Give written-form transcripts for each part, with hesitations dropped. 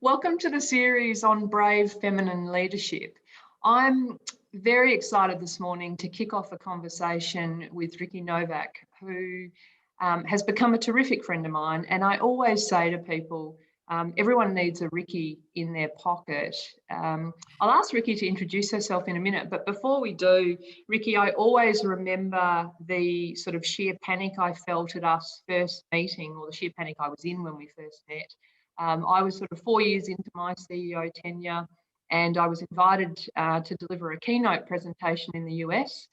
Welcome to the series on brave feminine leadership. I'm very excited this morning to kick off a conversation with Nowak, who has become a terrific friend of mine. And I always say to people, everyone needs a Ricky in their pocket. I'll ask Ricky to introduce herself in a minute, but before we do, Ricky, I always remember the sort of sheer panic I felt at us first meeting, or the sheer panic I was in when we first met. I was sort of 4 years into my CEO tenure, and I was invited to deliver a keynote presentation in the US,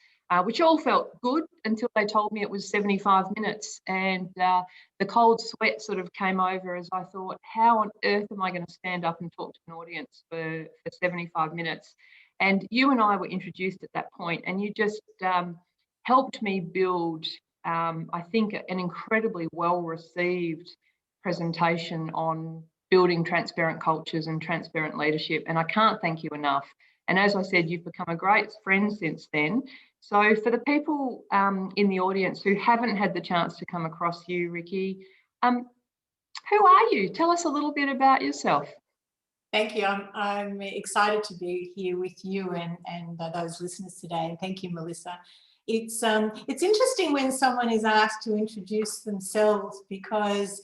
which all felt good until they told me it was 75 minutes. And the cold sweat sort of came over as I thought, how on earth am I going to stand up and talk to an audience for 75 minutes? And you and I were introduced at that point, and you just helped me build, I think, an incredibly well-received presentation on building transparent cultures and transparent leadership. And I can't thank you enough. And as I said, you've become a great friend since then. So for the people in the audience who haven't had the chance to come across you, Ricky, who are you? Tell us a little bit about yourself. Thank you. I'm excited to be here with you and those listeners today. And thank you, Melissa. It's interesting when someone is asked to introduce themselves, because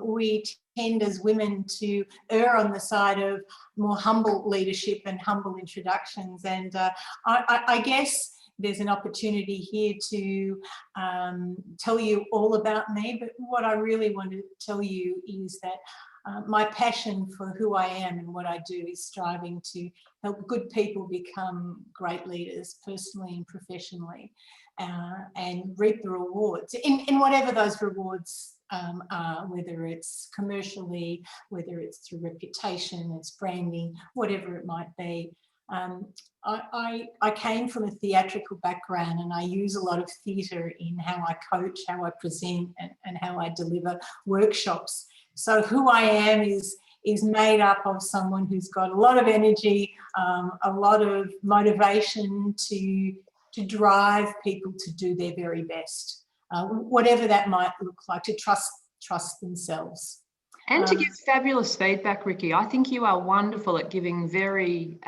we tend as women to err on the side of more humble leadership and humble introductions. And I guess there's an opportunity here to tell you all about me, but what I really want to tell you is that my passion for who I am and what I do is striving to help good people become great leaders, personally and professionally, and reap the rewards in whatever those rewards are, whether it's commercially, whether it's through reputation, it's branding, whatever it might be. I came from a theatrical background, and I use a lot of theatre in how I coach, how I present, and how I deliver workshops. So who I am is made up of someone who's got a lot of energy, a lot of motivation to drive people to do their very best, whatever that might look like, to trust themselves. And to give fabulous feedback, Ricky. I think you are wonderful at giving very,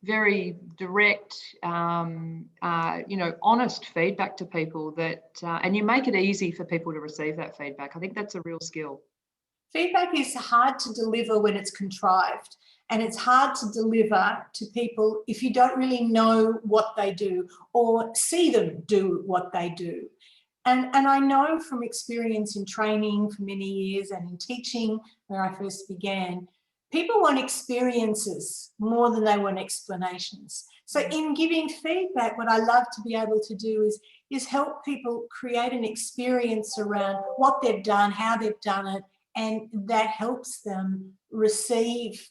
very direct, honest feedback to people that, and you make it easy for people to receive that feedback. I think that's a real skill. Feedback is hard to deliver when it's contrived, and it's hard to deliver to people if you don't really know what they do or see them do what they do. And I know from experience in training for many years and in teaching where I first began, people want experiences more than they want explanations. So in giving feedback, what I love to be able to do is help people create an experience around what they've done, how they've done it, and that helps them receive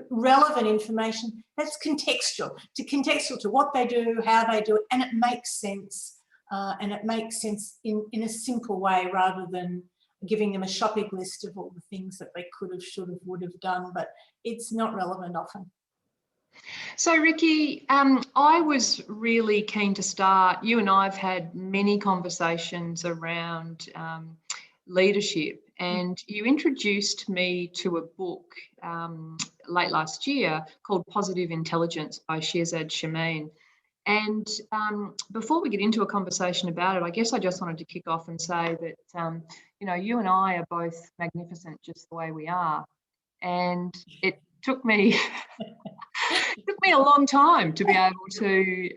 relevant information that's contextual to what they do, how they do it, and it makes sense. And it makes sense in a simple way, rather than giving them a shopping list of all the things that they could have, should have, would have done, but it's not relevant often. So Ricky, I was really keen to start. You and I have had many conversations around leadership, and you introduced me to a book late last year called Positive Intelligence by Shirzad Chamine. And before we get into a conversation about it, I guess I just wanted to kick off and say that, you and I are both magnificent just the way we are. And it took me a long time to be able to,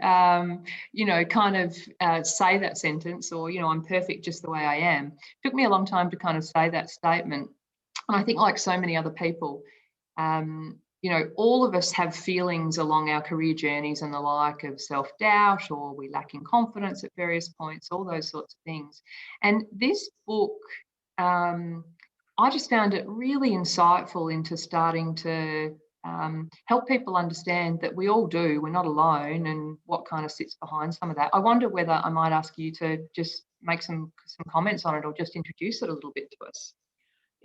say that sentence, or, I'm perfect just the way I am. It took me a long time to kind of say that statement. And I think, like so many other people, all of us have feelings along our career journeys and the like of self-doubt, or we lack in confidence at various points, all those sorts of things. And this book, I just found it really insightful into starting to help people understand that we all do, we're not alone, and what kind of sits behind some of that. I wonder whether I might ask you to just make some comments on it, or just introduce it a little bit to us.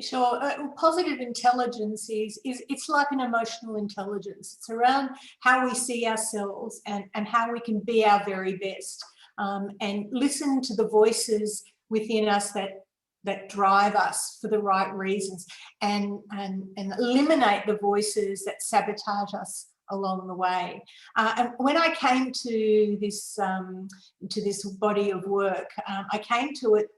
Sure. Positive intelligence it's like an emotional intelligence. It's around how we see ourselves and how we can be our very best, and listen to the voices within us that that drive us for the right reasons, and eliminate the voices that sabotage us along the way. And when I came to this body of work, I came to it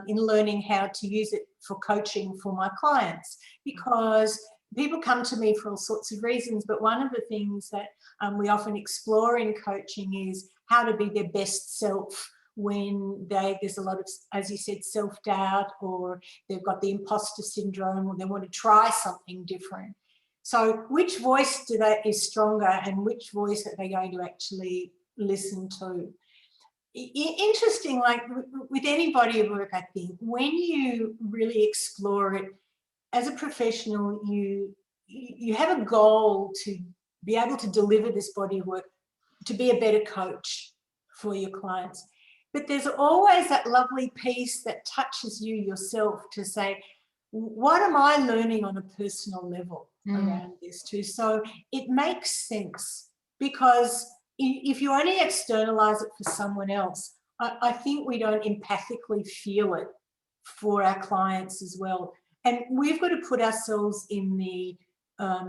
in learning how to use it for coaching for my clients, because people come to me for all sorts of reasons, but one of the things that we often explore in coaching is how to be their best self when there's a lot of, as you said, self-doubt, or they've got the imposter syndrome, or they want to try something different. So which voice is stronger, and which voice are they going to actually listen to? Interesting, like with any body of work, I think, when you really explore it as a professional, you have a goal to be able to deliver this body of work, to be a better coach for your clients. But there's always that lovely piece that touches you yourself to say, what am I learning on a personal level around this too? So it makes sense, because if you only externalize it for someone else, I think we don't empathically feel it for our clients as well. And we've got to put ourselves in the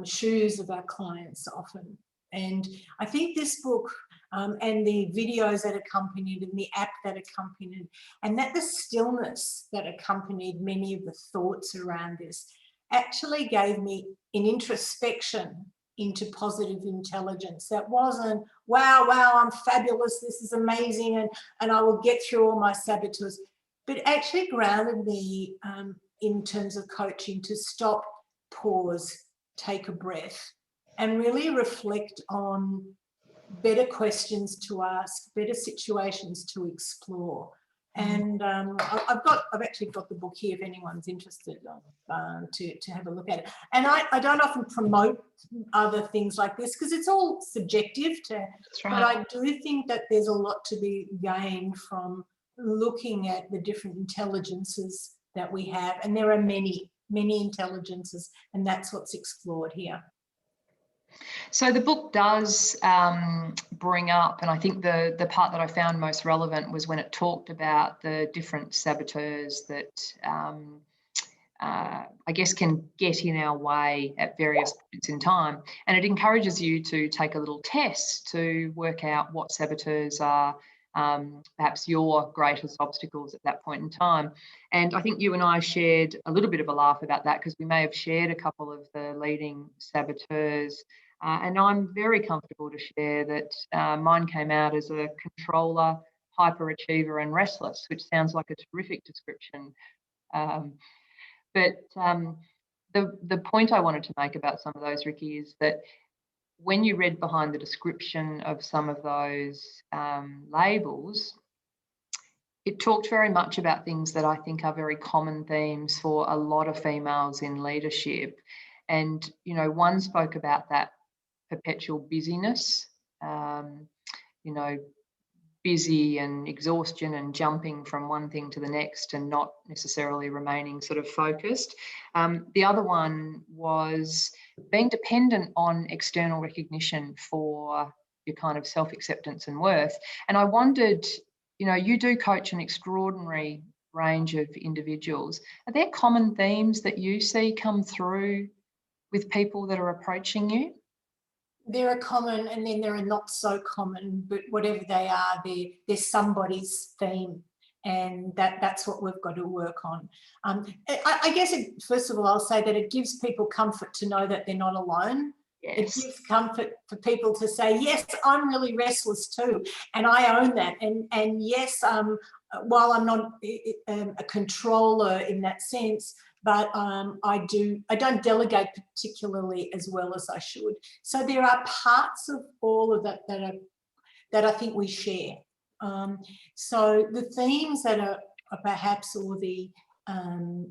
shoes of our clients often. And I think this book and the videos that accompanied, and the app that accompanied, and that the stillness that accompanied many of the thoughts around this, actually gave me an introspection into positive intelligence. That wasn't, wow, I'm fabulous, this is amazing, and I will get through all my saboteurs, but actually grounded me in terms of coaching to stop, pause, take a breath, and really reflect on better questions to ask, better situations to explore. And I've actually got the book here if anyone's interested to have a look at it. And I don't often promote other things like this because it's all subjective. But I do think that there's a lot to be gained from looking at the different intelligences that we have. And there are many, many intelligences, and that's what's explored here. So the book does bring up, and I think the part that I found most relevant was when it talked about the different saboteurs that I guess can get in our way at various points in time. And it encourages you to take a little test to work out what saboteurs are perhaps your greatest obstacles at that point in time. And I think you and I shared a little bit of a laugh about that, because we may have shared a couple of the leading saboteurs. And I'm very comfortable to share that mine came out as a controller, hyperachiever, and restless, which sounds like a terrific description. But the point I wanted to make about some of those, Ricky, is that when you read behind the description of some of those labels, it talked very much about things that I think are very common themes for a lot of females in leadership. And, you know, one spoke about that perpetual busyness, you know, busy and exhaustion and jumping from one thing to the next and not necessarily remaining sort of focused. The other one was being dependent on external recognition for your kind of self-acceptance and worth. And I wondered, you know, you do coach an extraordinary range of individuals. Are there common themes that you see come through with people that are approaching you? There are common, and then there are not so common, but whatever they are, they're somebody's theme, and that's what we've got to work on. I guess, first of all, I'll say that it gives people comfort to know that they're not alone. Yes. It gives comfort for people to say, yes, I'm really restless too, and I own that. And yes, while I'm not a controller in that sense, but I don't delegate particularly as well as I should. So there are parts of all of that that I think we share. So the themes that are perhaps, or the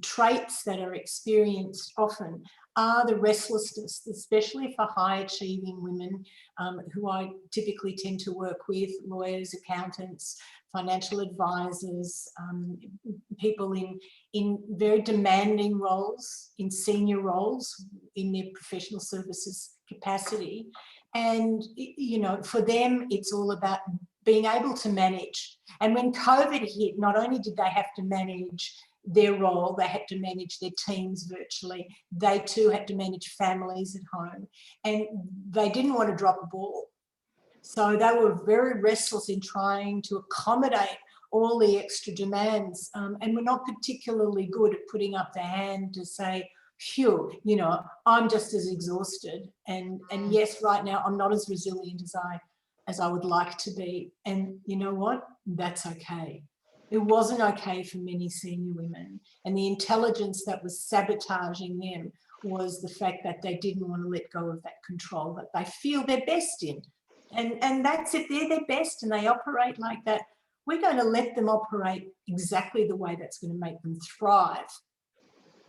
traits that are experienced often, are the restlessness, especially for high achieving women who I typically tend to work with: lawyers, accountants, financial advisors, people in very demanding roles, in senior roles, in their professional services capacity. And, you know, for them, it's all about being able to manage. And when COVID hit, not only did they have to manage their role. They had to manage their teams virtually. They too had to manage families at home, and they didn't want to drop a ball. So they were very restless in trying to accommodate all the extra demands, and were not particularly good at putting up their hand to say, phew, you know, I'm just as exhausted, and yes, right now I'm not as resilient as I would like to be. And you know what? That's okay. It wasn't okay for many senior women, and the intelligence that was sabotaging them was the fact that they didn't want to let go of that control that they feel they're best in. And that's it, they're their best and they operate like that. We're going to let them operate exactly the way that's going to make them thrive.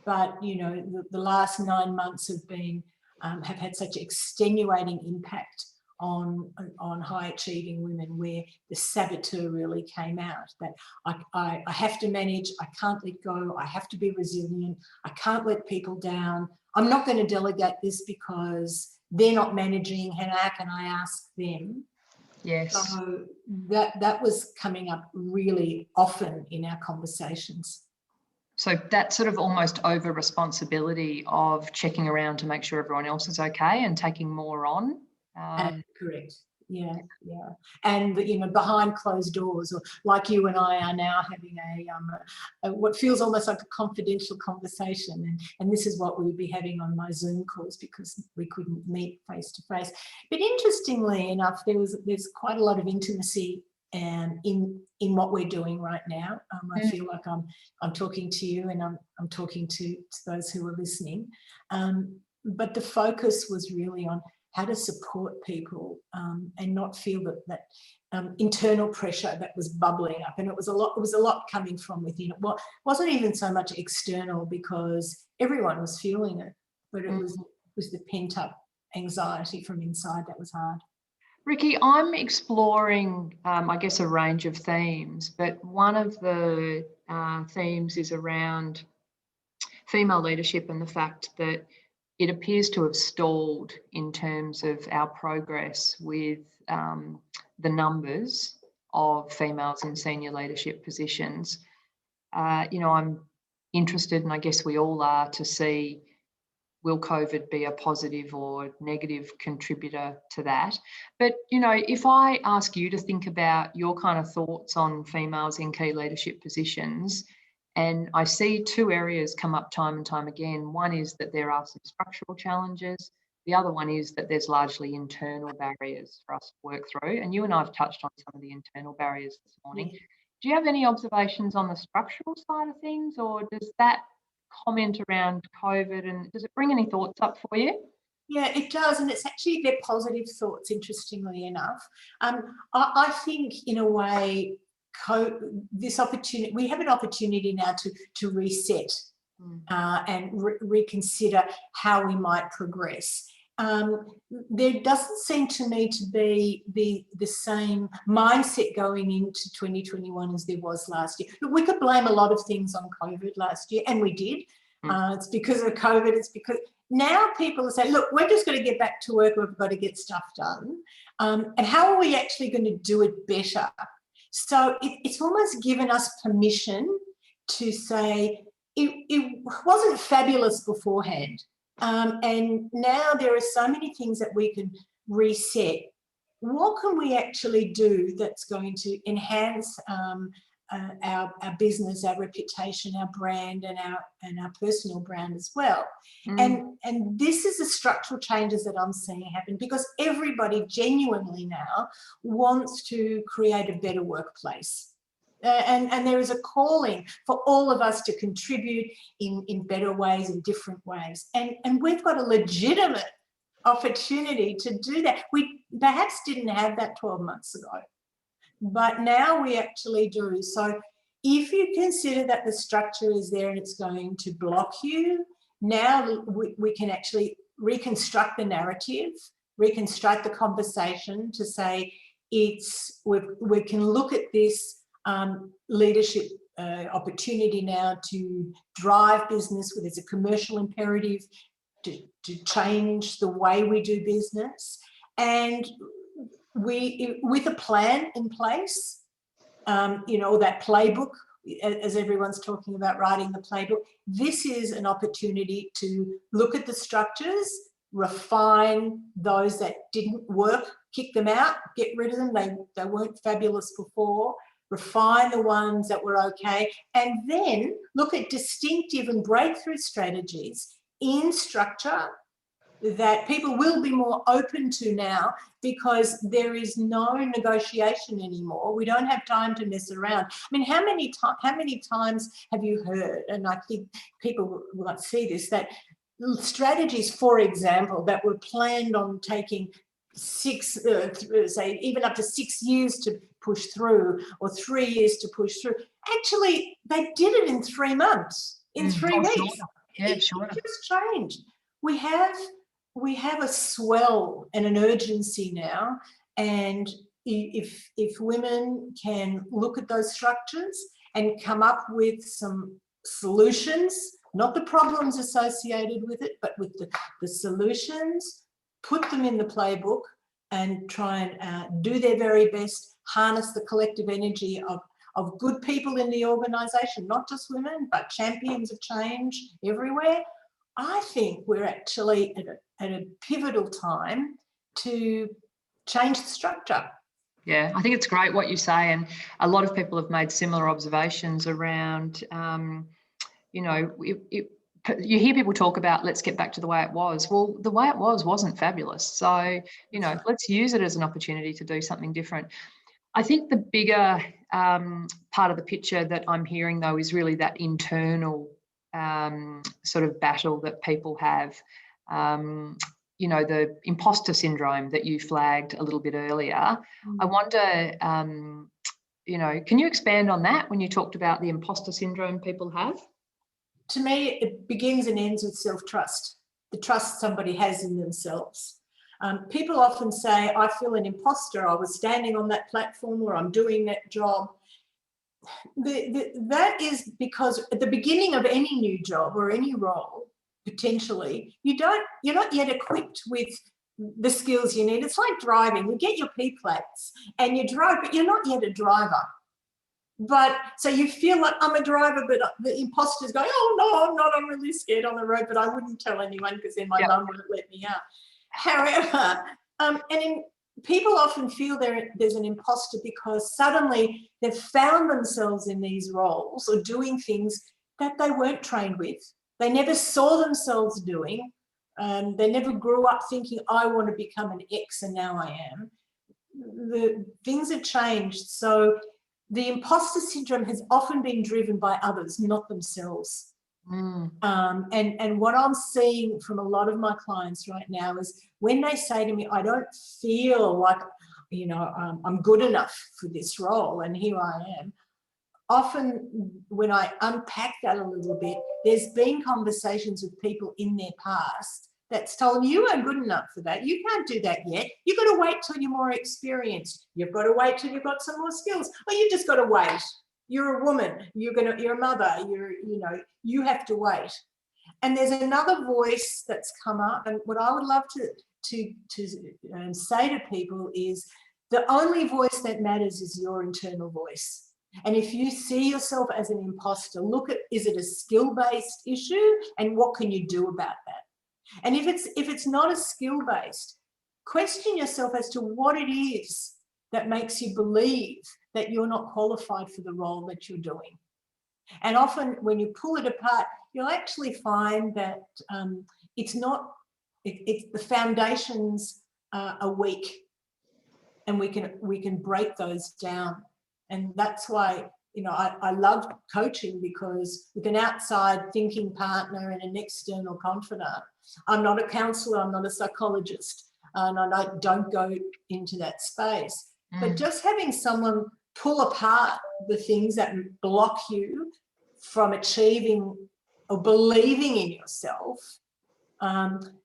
But, you know, the last 9 months have been, have had such extenuating impact on high achieving women, where the saboteur really came out, that I have to manage, I can't let go, I have to be resilient, I can't let people down, I'm not going to delegate this because they're not managing, how can I ask them? Yes. So that was coming up really often in our conversations. So that sort of almost over responsibility of checking around to make sure everyone else is okay and taking more on. Correct. Yeah. And, you know, behind closed doors, or like you and I are now having a what feels almost like a confidential conversation. And this is what we would be having on my Zoom calls because we couldn't meet face to face. But interestingly enough, there's quite a lot of intimacy in what we're doing right now. I feel like I'm talking to you, and I'm talking to those who are listening. But the focus was really on how to support people, and not feel that internal pressure that was bubbling up. And it was a lot coming from within. It wasn't even so much external, because everyone was feeling it, but it was the pent up anxiety from inside that was hard. Ricky, I'm exploring, I guess, a range of themes, but one of the themes is around female leadership and the fact that it appears to have stalled in terms of our progress with the numbers of females in senior leadership positions. You know, I'm interested, and I guess we all are, to see, will COVID be a positive or negative contributor to that? But, you know, if I ask you to think about your kind of thoughts on females in key leadership positions, and I see two areas come up time and time again. One is that there are some structural challenges. The other one is that there's largely internal barriers for us to work through. And you and I have touched on some of the internal barriers this morning. Yeah. Do you have any observations on the structural side of things, or does that comment around COVID, and does it bring any thoughts up for you? Yeah, it does, and it's actually they're positive thoughts, interestingly enough. I think in a way, this opportunity, we have an opportunity now to reset and reconsider how we might progress. There doesn't seem to me to be the same mindset going into 2021 as there was last year. But we could blame a lot of things on COVID last year, and we did. It's because of COVID. It's because now people are saying, look, we're just going to get back to work. We've got to get stuff done. And how are we actually going to do it better? So it's almost given us permission to say it wasn't fabulous beforehand. And now there are so many things that we can reset. What can we actually do that's going to enhance our business, our reputation, our brand, and our personal brand as well? And this is the structural changes that I'm seeing happen, because everybody genuinely now wants to create a better workplace. And there is a calling for all of us to contribute in better ways, in different ways. And we've got a legitimate opportunity to do that. We perhaps didn't have that 12 months ago, but now we actually do. So if you consider that the structure is there and it's going to block you, now we can actually reconstruct the narrative, reconstruct the conversation to say we can look at this leadership opportunity now to drive business where there's a commercial imperative to change the way we do business, and we, with a plan in place, you know, that playbook as everyone's talking about writing the playbook, this is an opportunity to look at the structures, refine those that didn't work, kick them out, get rid of them. They weren't fabulous before. Refine the ones that were okay, and then look at distinctive and breakthrough strategies in structure that people will be more open to now, because there is no negotiation anymore. We don't have time to mess around. I mean, how many times have you heard, and I think people will see this, that strategies, for example, that were planned on taking say even up to 6 years to push through, or 3 years to push through, actually they did it in 3 months, in 3 weeks. Sure. Yeah, sure. It just changed. We have a swell and an urgency now, and if women can look at those structures and come up with some solutions, not the problems associated with it, but with the solutions, put them in the playbook and try and do their very best, harness the collective energy of good people in the organisation, not just women, but champions of change everywhere. I think we're actually at a pivotal time to change the structure. Yeah, I think it's great what you say, and a lot of people have made similar observations around, you hear people talk about, let's get back to the way it was. Well, the way it wasn't fabulous. So, let's use it as an opportunity to do something different. I think the bigger part of the picture that I'm hearing, though, is really that internal sort of battle that people have. The imposter syndrome that you flagged a little bit earlier. I wonder, can you expand on that when you talked about the imposter syndrome people have? To me, it begins and ends with self-trust, the trust somebody has in themselves. People often say, I feel an imposter, I was standing on that platform, or I'm doing that job. That is because at the beginning of any new job or any role, potentially, you're not yet equipped with the skills you need. It's like driving. You get your P plates and you drive, but you're not yet a driver. But so you feel like I'm a driver, but the imposter's going, oh no, I'm not, I'm really scared on the road, but I wouldn't tell anyone because then my mum wouldn't let me out. However, people often feel there's an imposter because suddenly they've found themselves in these roles or doing things that they weren't trained with. They never saw themselves doing. They never grew up thinking, I want to become an X, and now I am. The things have changed. So the imposter syndrome has often been driven by others, not themselves. And what I'm seeing from a lot of my clients right now is when they say to me, I don't feel like, I'm good enough for this role, and here I am. Often when I unpack that a little bit, there's been conversations with people in their past that's told them, you aren't good enough for that. You can't do that yet. You've got to wait till you're more experienced. You've got to wait till you've got some more skills. Or you just got to wait. You're a woman. You're a mother. You have to wait. And there's another voice that's come up. And what I would love to say to people is the only voice that matters is your internal voice. And if you see yourself as an imposter, look at, is it a skill-based issue, and what can you do about that? And if it's not a skill-based, question yourself as to what it is that makes you believe that you're not qualified for the role that you're doing. And often when you pull it apart, you'll actually find that the foundations are weak, and we can break those down. And that's why, I love coaching, because with an outside thinking partner and an external confidant, I'm not a counsellor, I'm not a psychologist, and I don't go into that space. But just having someone pull apart the things that block you from achieving or believing in yourself,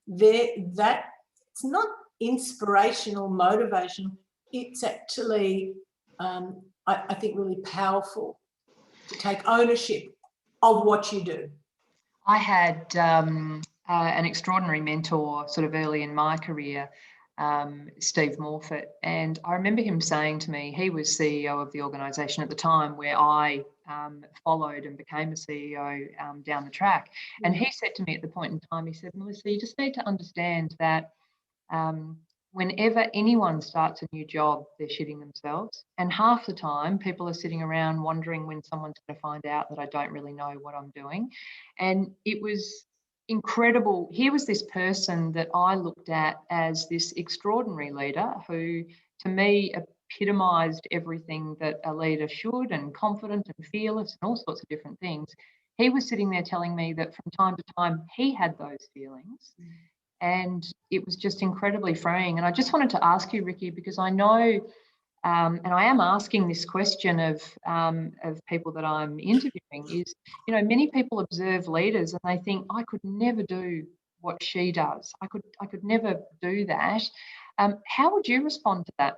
it's not inspirational motivation. It's actually, I think, really powerful to take ownership of what you do. I had an extraordinary mentor sort of early in my career Steve Morfitt. And I remember him saying to me, he was CEO of the organisation at the time where I followed and became a CEO down the track. And he said to me at the point in time, he said, Melissa, you just need to understand that whenever anyone starts a new job, they're shitting themselves. And half the time, people are sitting around wondering when someone's going to find out that I don't really know what I'm doing. And it was incredible. Here was this person that I looked at as this extraordinary leader who, to me, epitomised everything that a leader should, and confident and fearless and all sorts of different things. He was sitting there telling me that from time to time he had those feelings. And it was just incredibly freeing. And I just wanted to ask you, Ricky, because I know, and I am asking this question of people that I'm interviewing, is, you know, many people observe leaders and they think, I could never do what she does. I could never do that. How would you respond to that?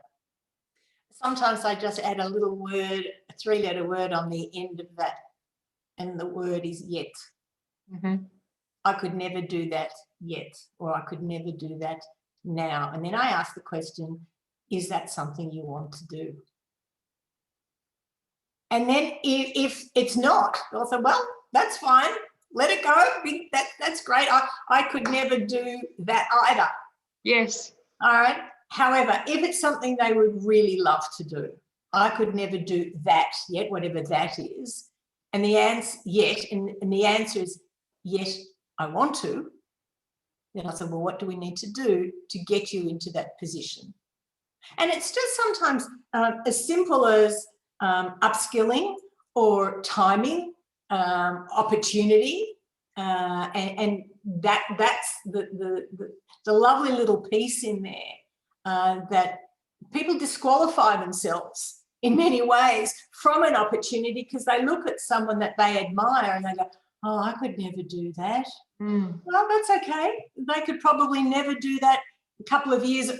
Sometimes I just add a little word, a 3-letter word on the end of that, and the word is yet. Mm-hmm. I could never do that yet, or I could never do that now. And then I ask the question, is that something you want to do? And then if it's not, I'll say, well, that's fine. Let it go. That's great. I could never do that either. Yes. All right. However, if it's something they would really love to do, I could never do that yet, whatever that is. And the answer the answer is, yes, I want to. Then I said, well, what do we need to do to get you into that position? And it's just sometimes as simple as upskilling or timing, opportunity, and that's the lovely little piece in there that people disqualify themselves in many ways from an opportunity because they look at someone that they admire and they go, oh, I could never do that. Well, that's okay. They could probably never do that a couple of years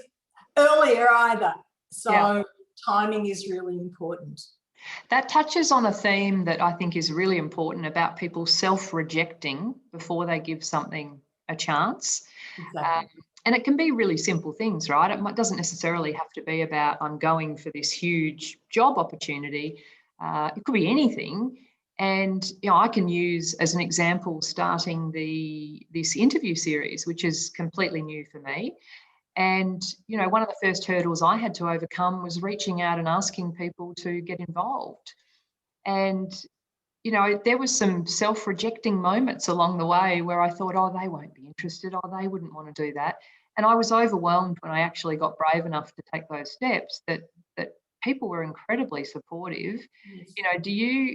earlier either. So timing is really important. That touches on a theme that I think is really important about people self-rejecting before they give something a chance. Exactly. And it can be really simple things, right? It doesn't necessarily have to be about I'm going for this huge job opportunity. It could be anything. And, you know, I can use as an example starting this interview series, which is completely new for me. And, you know, one of the first hurdles I had to overcome was reaching out and asking people to get involved. And, you know, there was some self-rejecting moments along the way where I thought, oh, they won't be interested, oh, they wouldn't want to do that. And I was overwhelmed when I actually got brave enough to take those steps that people were incredibly supportive. Yes. You know,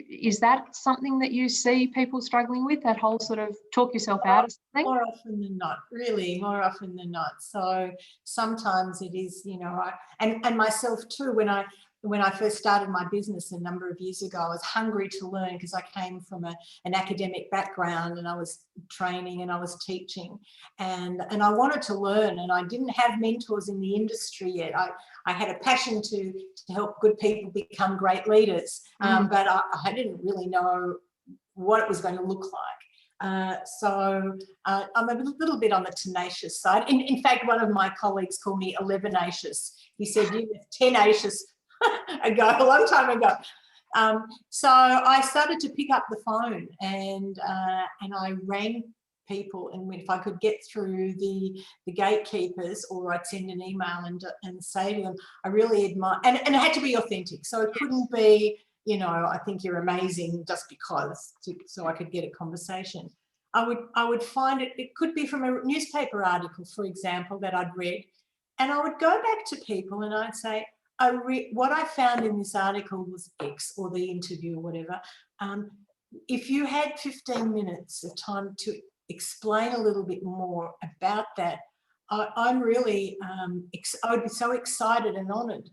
is that something that you see people struggling with, that whole sort of talk yourself out of something? More often than not, really, more often than not. So sometimes it is, you know, and myself too, when I first started my business a number of years ago, I was hungry to learn because I came from an academic background and I was training and I was teaching and I wanted to learn, and I didn't have mentors in the industry yet. I had a passion to help good people become great leaders, but I didn't really know what it was going to look like. So I'm a little bit on the tenacious side. In fact, one of my colleagues called me 11acious. He said, you were 10acious a long time ago. So I started to pick up the phone and I rang people, and if I could get through the gatekeepers, or I'd send an email and say to them, I really admire, and it had to be authentic. So it couldn't be, you know, I think you're amazing just because, so I could get a conversation. I would find it could be from a newspaper article, for example, that I'd read, and I would go back to people and I'd say, what I found in this article was X, or the interview or whatever. If you had 15 minutes of time to explain a little bit more about that, I'm really, I would be so excited and honoured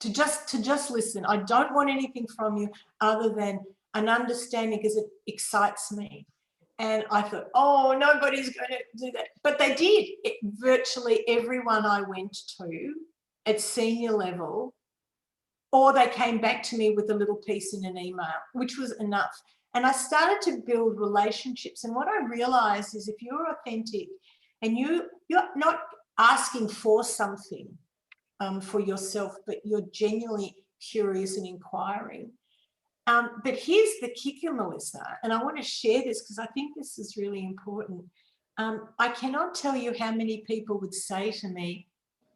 to just listen. I don't want anything from you other than an understanding, because it excites me. And I thought, oh, nobody's going to do that. But they did. Virtually everyone I went to at senior level, or they came back to me with a little piece in an email, which was enough. And I started to build relationships. And what I realized is if you're authentic and you're not asking for something for yourself, but you're genuinely curious and inquiring. But here's the kicker, Melissa, and I want to share this because I think this is really important. I cannot tell you how many people would say to me,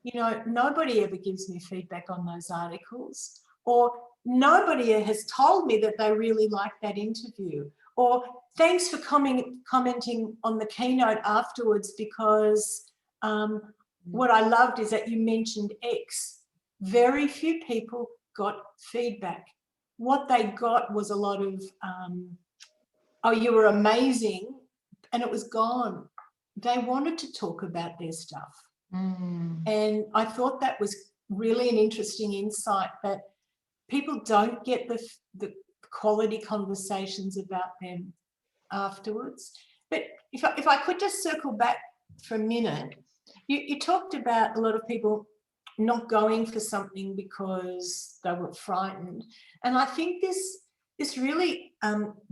you know, nobody ever gives me feedback on those articles, or nobody has told me that they really liked that interview, or thanks for commenting on the keynote afterwards because what I loved is that you mentioned X. Very few people got feedback. What they got was a lot of, oh, you were amazing, and it was gone. They wanted to talk about their stuff. And I thought that was really an interesting insight, that people don't get the quality conversations about them afterwards. But if I could just circle back for a minute, you talked about a lot of people not going for something because they were frightened. And I think this really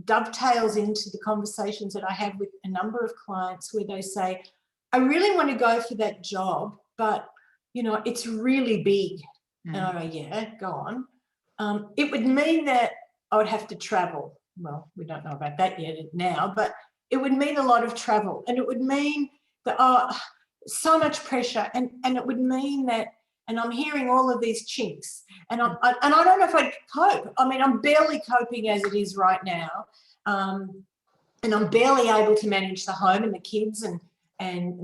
dovetails into the conversations that I have with a number of clients where they say, I really want to go for that job, but, you know, it's really big. And I go, yeah, go on. It would mean that I would have to travel. Well, we don't know about that yet now, but it would mean a lot of travel. And it would mean that, so much pressure. And it would mean that, and I'm hearing all of these chinks, and I don't know if I'd cope. I mean, I'm barely coping as it is right now. And I'm barely able to manage the home and the kids and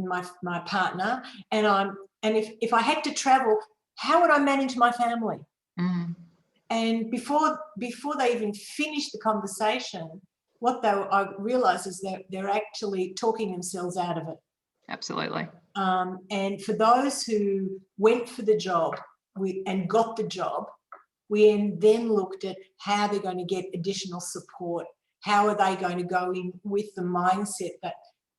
my partner. And if I had to travel, how would I manage my family? And before they even finish the conversation, I realised is that they're actually talking themselves out of it. Absolutely. And for those who went for the job and got the job, we then looked at how they're going to get additional support. How are they going to go in with the mindset that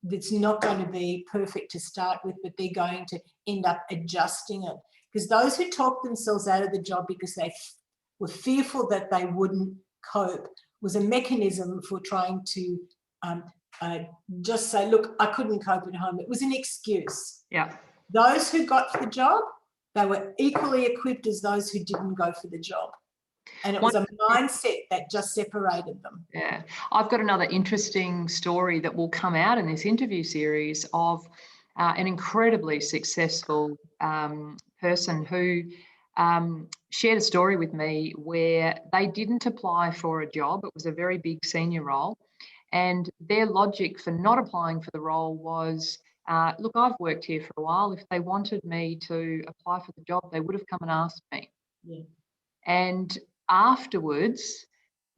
it's not going to be perfect to start with, but they're going to end up adjusting it? Because those who talked themselves out of the job because they were fearful that they wouldn't cope was a mechanism for trying to just say, look, I couldn't cope at home. It was an excuse. Yeah. Those who got the job, they were equally equipped as those who didn't go for the job. And it was a mindset that just separated them. Yeah. I've got another interesting story that will come out in this interview series of an incredibly successful person who shared a story with me where they didn't apply for a job. It was a very big senior role. And their logic for not applying for the role was, look, I've worked here for a while. If they wanted me to apply for the job, they would have come and asked me. Yeah. And afterwards,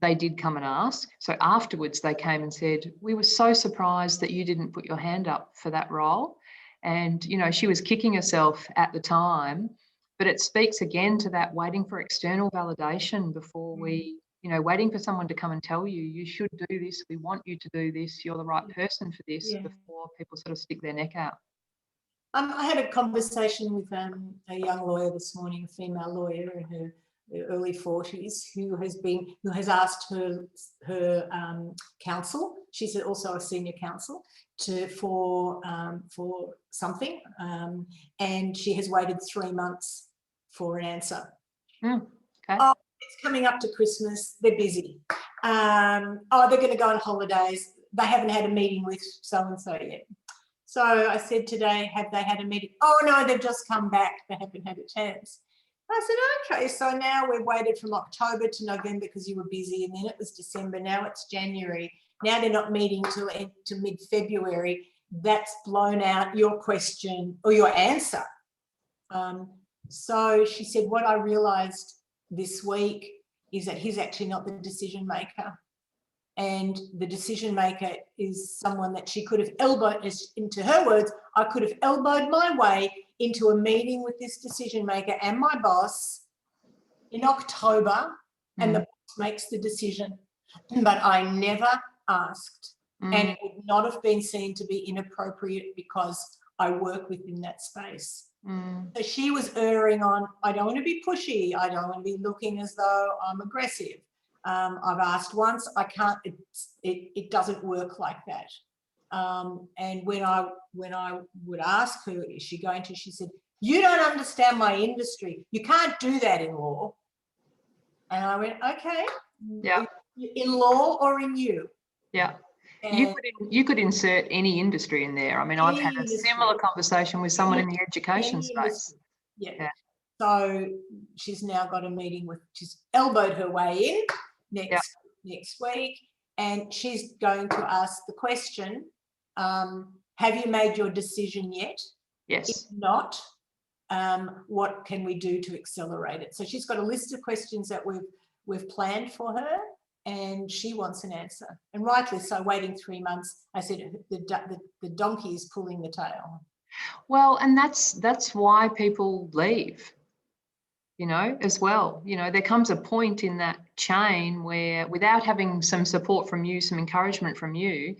they did come and ask. So afterwards, they came and said, we were so surprised that you didn't put your hand up for that role. And, you know, she was kicking herself at the time, but it speaks again to that waiting for external validation before we, you know, waiting for someone to come and tell you, you should do this, we want you to do this, you're the right person for this, before people sort of stick their neck out. I had a conversation with a young lawyer this morning, a female lawyer in her early 40s, who has asked her counsel. She's also a senior counsel for something, and she has waited 3 months for an answer. Okay. Oh, it's coming up to Christmas. They're busy. They're going to go on holidays. They haven't had a meeting with so and so yet. So I said today, have they had a meeting? Oh no, they've just come back. They haven't had a chance. I said, okay, so now we've waited from October to November because you were busy, and then it was December, now it's January. Now they're not meeting till mid-February. That's blown out your question or your answer. So she said, what I realised this week is that he's actually not the decision maker. And the decision maker is someone that she could have elbowed, into her words, I could have elbowed my way into a meeting with this decision maker and my boss in October, and the boss makes the decision. But I never asked, and it would not have been seen to be inappropriate because I work within that space. So she was erring on, I don't want to be pushy, I don't want to be looking as though I'm aggressive. I've asked once, I can't, it doesn't work like that. And when I would ask her, is she going to, she said, you don't understand my industry. You can't do that in law. And I went, okay. Yeah. In law or in you? Yeah. You could insert any industry in there. I mean, I've had a similar conversation with someone in the education space. Yeah. So she's now got a meeting she's elbowed her way in next week, and she's going to ask the question, have you made your decision yet? Yes. If not, what can we do to accelerate it? So she's got a list of questions that we've planned for her, and she wants an answer, and rightly so. Waiting 3 months, I said the donkey is pulling the tail. Well, and that's why people leave, as well. There comes a point in that chain where, without having some support from you, some encouragement from you,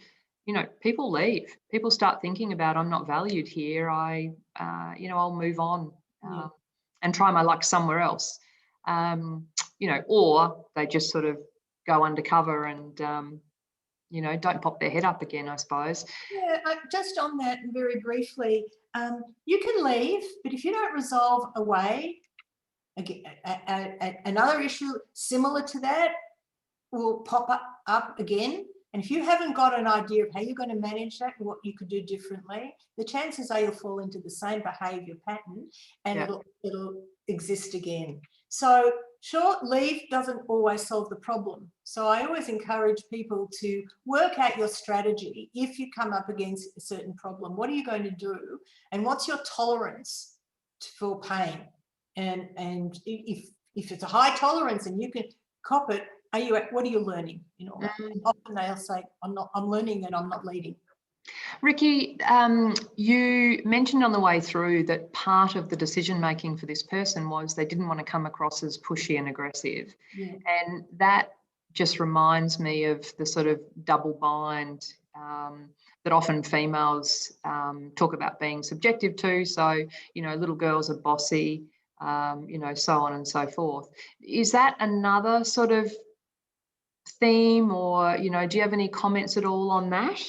people leave. People start thinking about, I'm not valued here. I'll move on and try my luck somewhere else. Or they just sort of go undercover and, don't pop their head up again, I suppose. Yeah, just on that very briefly, you can leave, but if you don't resolve another issue similar to that will pop up again. And if you haven't got an idea of how you're going to manage that and what you could do differently, the chances are you'll fall into the same behaviour pattern, and it'll exist again. So sure, leave doesn't always solve the problem. So I always encourage people to work out your strategy. If you come up against a certain problem, what are you going to do? And what's your tolerance for pain? And if it's a high tolerance and you can cop it, what are you learning? Often they'll say, I'm learning and I'm not leading. Ricky, you mentioned on the way through that part of the decision making for this person was they didn't want to come across as pushy and aggressive. Yeah. And that just reminds me of the sort of double bind that often females talk about being subjective to. So, little girls are bossy, so on and so forth. Is that another sort of theme, or, do you have any comments at all on that?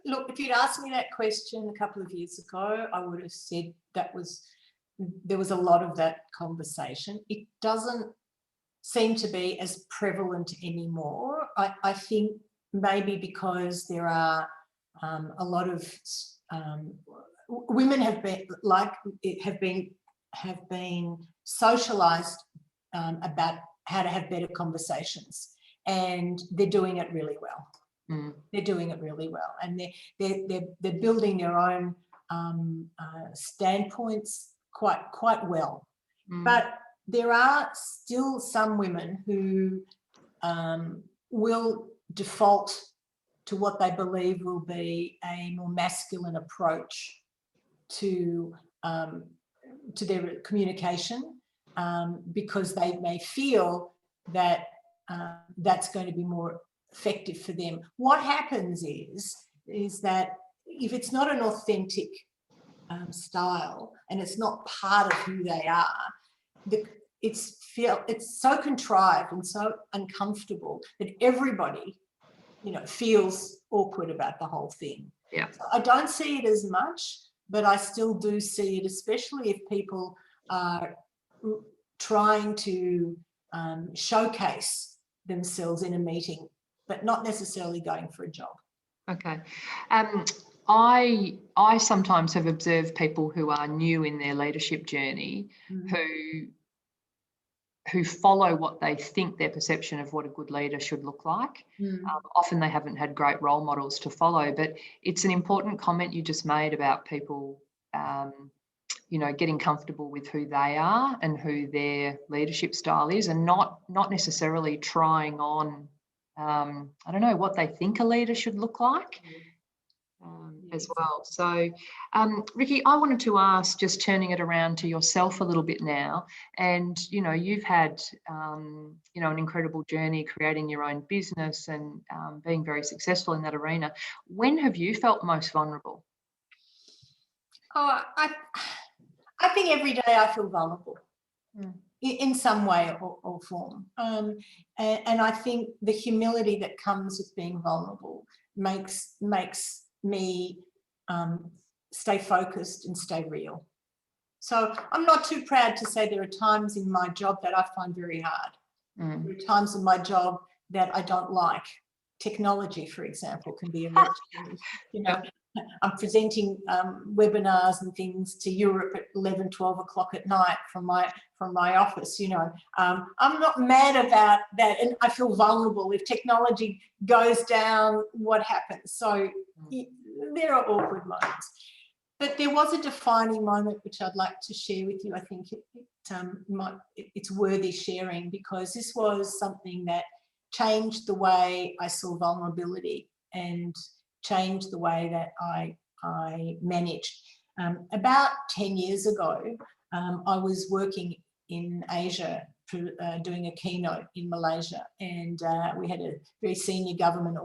Look, if you'd asked me that question a couple of years ago, I would have said there was a lot of that conversation. It doesn't seem to be as prevalent anymore. I think maybe because there are a lot of women have been socialized about how to have better conversations, and they're doing it really well. They're doing it really well, and they're building their own standpoints quite well. But there are still some women who will default to what they believe will be a more masculine approach to their communication, because they may feel that that's going to be more effective for them. What happens is that if it's not an authentic style and it's not part of who they are, it's so contrived and so uncomfortable that everybody, feels awkward about the whole thing. Yeah. So I don't see it as much, but I still do see it, especially if people are trying to showcase themselves in a meeting, but not necessarily going for a job. Okay. I sometimes have observed people who are new in their leadership journey who follow what they think their perception of what a good leader should look like. Often they haven't had great role models to follow, but it's an important comment you just made about people getting comfortable with who they are and who their leadership style is, and not necessarily trying on what they think a leader should look like as well. So, Ricky, I wanted to ask, just turning it around to yourself a little bit now, and, you've had, an incredible journey creating your own business and being very successful in that arena. When have you felt most vulnerable? Oh, I think every day I feel vulnerable in some way or form. And I think the humility that comes with being vulnerable makes me stay focused and stay real. So I'm not too proud to say there are times in my job that I find very hard. There are times in my job that I don't like. Technology, for example, can be a real challenge. You know, I'm presenting webinars and things to Europe at 11, 12 o'clock at night from my office. You know, I'm not mad about that, and I feel vulnerable. If technology goes down, what happens? So there are awkward moments. But there was a defining moment which I'd like to share with you. I think it's worthy sharing, because this was something that changed the way I saw vulnerability and changed the way that I managed. About 10 years ago, I was working in Asia, doing a keynote in Malaysia, and we had a very senior government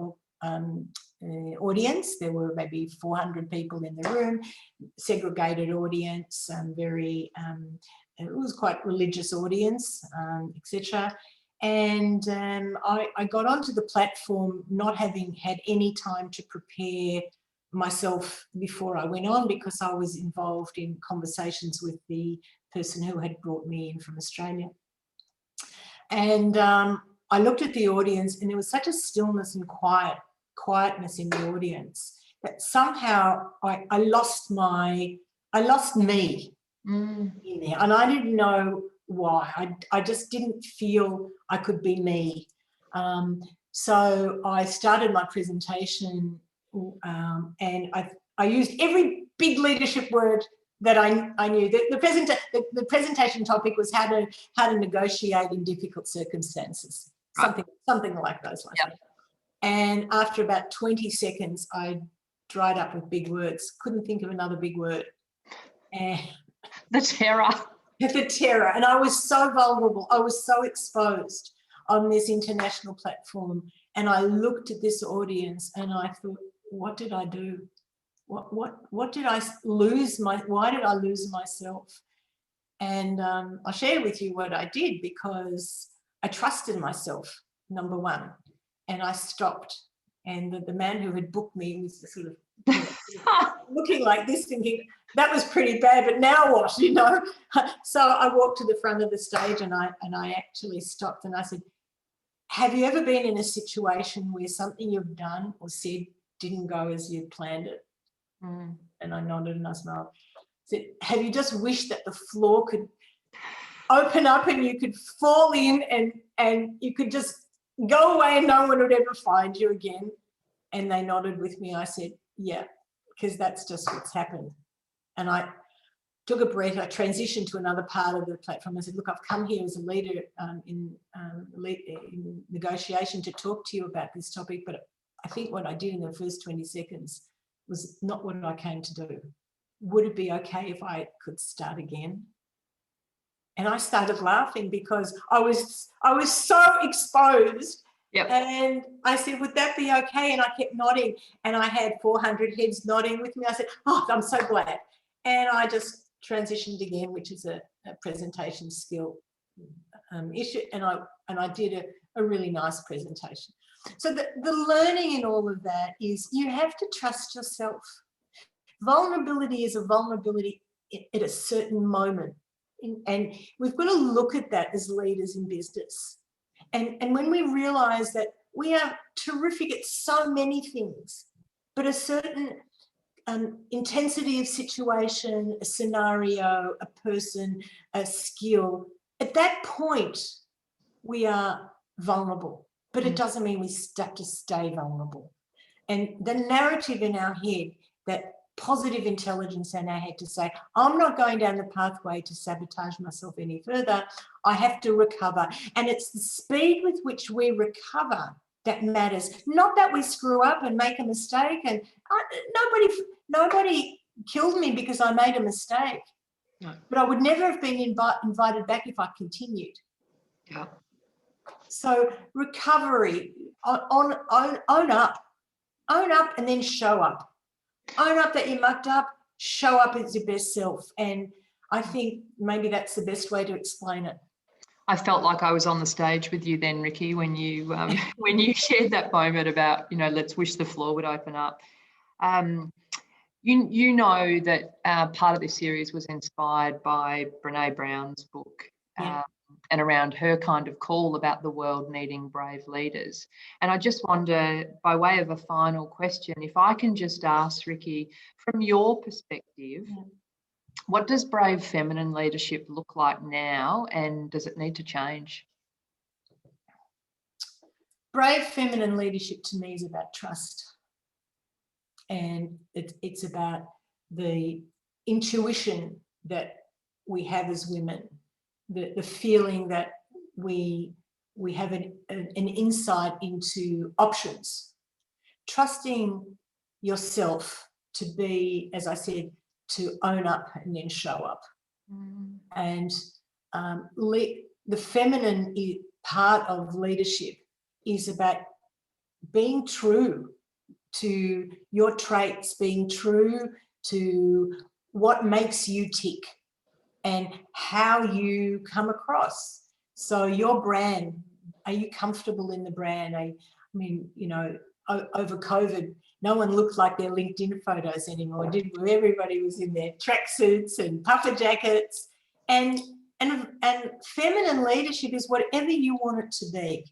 audience. There were maybe 400 people in the room, segregated audience, it was quite religious audience, etc. And I got onto the platform not having had any time to prepare myself before I went on, because I was involved in conversations with the person who had brought me in from Australia. And I looked at the audience, and there was such a stillness and quietness in the audience that somehow I lost me in there, and I didn't know why. I just didn't feel I could be me. So I started my presentation, and I used every big leadership word that I knew. The presentation topic was how to negotiate in difficult circumstances, something like those lines. Yep. And after about 20 seconds, I dried up with big words. Couldn't think of another big word. And the terror. The terror. And I was so vulnerable. I was so exposed on this international platform. And I looked at this audience and I thought, what did I do? What did I lose? Why did I lose myself? And I'll share with you what I did, because I trusted myself, number one. And I stopped. And the man who had booked me was sort of looking like this, thinking, that was pretty bad, but now what, you know? So I walked to the front of the stage and I actually stopped and I said, have you ever been in a situation where something you've done or said didn't go as you'd planned it? And I nodded and I smiled. I said, have you just wished that the floor could open up and you could fall in and you could just go away and no one would ever find you again? And they nodded with me. I said, yeah, because that's just what's happened. And I took a breath. I transitioned to another part of the platform. I said, look, I've come here as a leader in negotiation to talk to you about this topic, but I think what I did in the first 20 seconds was not what I came to do. Would it be okay if I could start again? And I started laughing because I was so exposed. Yep. And I said, would that be okay? And I kept nodding, and I had 400 heads nodding with me. I said, oh, I'm so glad. And I just transitioned again, which is a presentation skill issue. And I did a really nice presentation. So the learning in all of that is you have to trust yourself. Vulnerability is a vulnerability at a certain moment. And we've got to look at that as leaders in business. And when we realise that we are terrific at so many things, but a certain intensity of situation, a scenario, a person, a skill, at that point, we are vulnerable. But it doesn't mean we have to stay vulnerable. And the narrative in our head, that positive intelligence in our head to say, I'm not going down the pathway to sabotage myself any further. I have to recover. And it's the speed with which we recover that matters. Not that we screw up and make a mistake. And nobody killed me because I made a mistake. No. But I would never have been invited back if I continued. Yeah. So recovery, own up and then show up. Own up that you mucked up, show up as your best self. And I think maybe that's the best way to explain it. I felt like I was on the stage with you then, Ricky, when you when you shared that moment about, you know, let's wish the floor would open up. You know that part of this series was inspired by Brene Brown's book, Yeah. and around her kind of call about the world needing brave leaders. And I just wonder, by way of a final question, if I can just ask Ricky, from your perspective, Yeah. what does brave feminine leadership look like now, and does it need to change? Brave feminine leadership to me is about trust. And it's about the intuition that we have as women, the feeling that we have an insight into options, trusting yourself to be, as I said, to own up and then show up. Mm. And the feminine part of leadership is about being true to your traits, being true to what makes you tick and how you come across. So your brand, are you comfortable in the brand? I mean, you know, over COVID, no one looked like their LinkedIn photos anymore, did we? Everybody was in their tracksuits and puffer jackets. And feminine leadership is whatever you want it to be.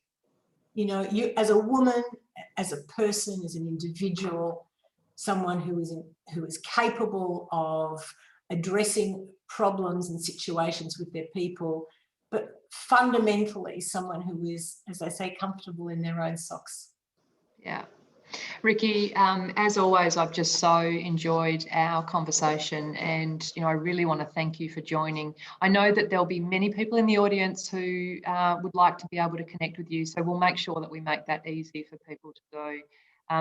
You know, you as a woman, as a person, as an individual, someone who is capable of addressing problems and situations with their people, but fundamentally someone who is, as I say, comfortable in their own socks. Yeah. Ricky, as always, I've just so enjoyed our conversation, and I really want to thank you for joining. I know that there'll be many people in the audience who would like to be able to connect with you, so we'll make sure that we make that easy for people to do.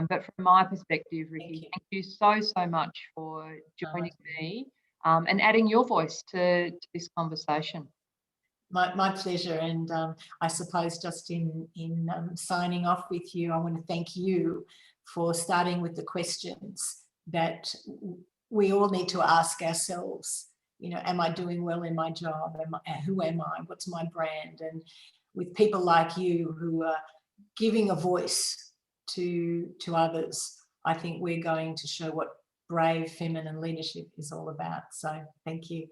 But from my perspective, Ricky, thank you so much for joining me and adding your voice to this conversation. My pleasure. And I suppose just in signing off with you, I want to thank you for starting with the questions that we all need to ask ourselves. You know, am I doing well in my job? Who am I? What's my brand? And with people like you who are giving a voice to others, I think we're going to show what brave feminine leadership is all about. So thank you.